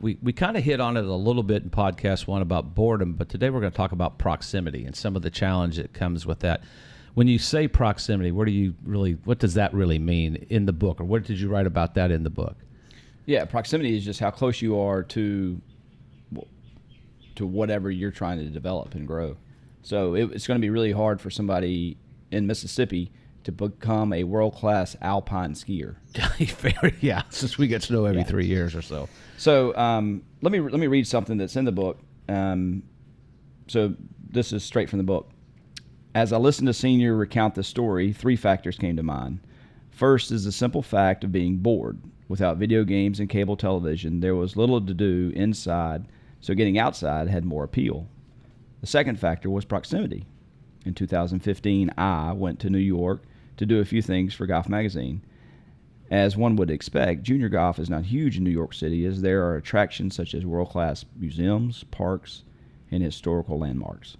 we kind of hit on it a little bit in podcast one about boredom, but today we're going to talk about proximity and some of the challenge that comes with that. When you say proximity, what does that really mean in the book, or what did you write about that in the book? Yeah, proximity is just how close you are to whatever you're trying to develop and grow. So it's going to be really hard for somebody in Mississippi to become a world-class alpine skier. Yeah, since we get snow every 3 years or so. So let me read something that's in the book. So this is straight from the book. As I listened to Senior recount the story, 3 factors came to mind. First is the simple fact of being bored. Without video games and cable television, there was little to do inside, so getting outside had more appeal. The second factor was proximity. In 2015, I went to New York to do a few things for Golf Magazine. As one would expect, junior golf is not huge in New York City, as there are attractions such as world-class museums, parks, and historical landmarks.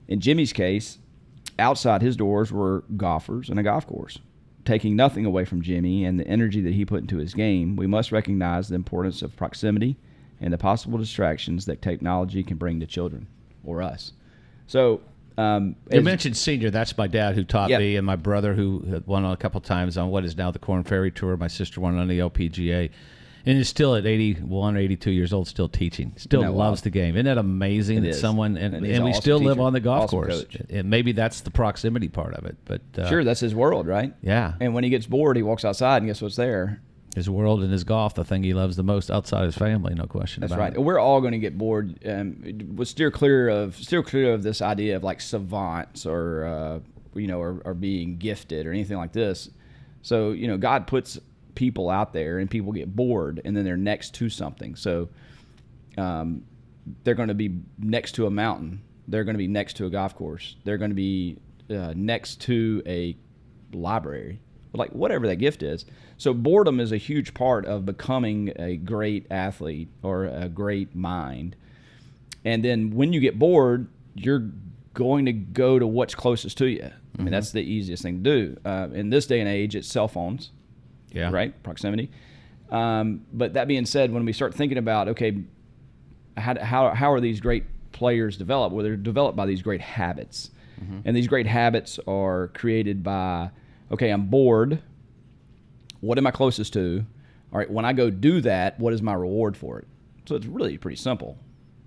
In Jimmy's case, outside his doors were golfers and a golf course. Taking nothing away from Jimmy and the energy that he put into his game, we must recognize the importance of proximity and the possible distractions that technology can bring to children or us. So, you mentioned Senior. That's my dad who taught me, and my brother who had won a couple times on what is now the Korn Ferry Tour. My sister won on the LPGA. And is still at 81, 82 years old, still teaching. Still loves the game. Isn't that amazing that someone, and we awesome still live teacher. on the golf Awesome course. coach. And maybe that's the proximity part of it. But sure, that's his world, right? Yeah. And when he gets bored, he walks outside, and guess what's there? His world and his golf, the thing he loves the most outside his family, no question That's about right. it. We're all going to get bored. We'll steer clear of this idea of like savants or being gifted or anything like this. So, God puts people out there and people get bored and then they're next to something. So they're going to be next to a mountain. They're going to be next to a golf course. They're going to be next to a library, like whatever that gift is. So boredom is a huge part of becoming a great athlete or a great mind. And then when you get bored, you're going to go to what's closest to you. I mean, that's the easiest thing to do. In this day and age, it's cell phones. Yeah. Right? Proximity. But that being said, when we start thinking about, okay, how are these great players developed? Well, they're developed by these great habits. And these great habits are created by, okay, I'm bored. What am I closest to? All right, when I go do that, what is my reward for it? So it's really pretty simple.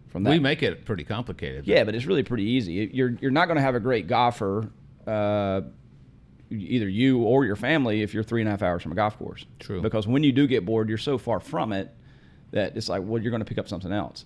From that. We make it pretty complicated. Yeah, but it's really pretty easy. You're not going to have a great golfer, either you or your family, if you're 3.5 hours from a golf course. True. Because when you do get bored, you're so far from it that it's like, well, you're going to pick up something else.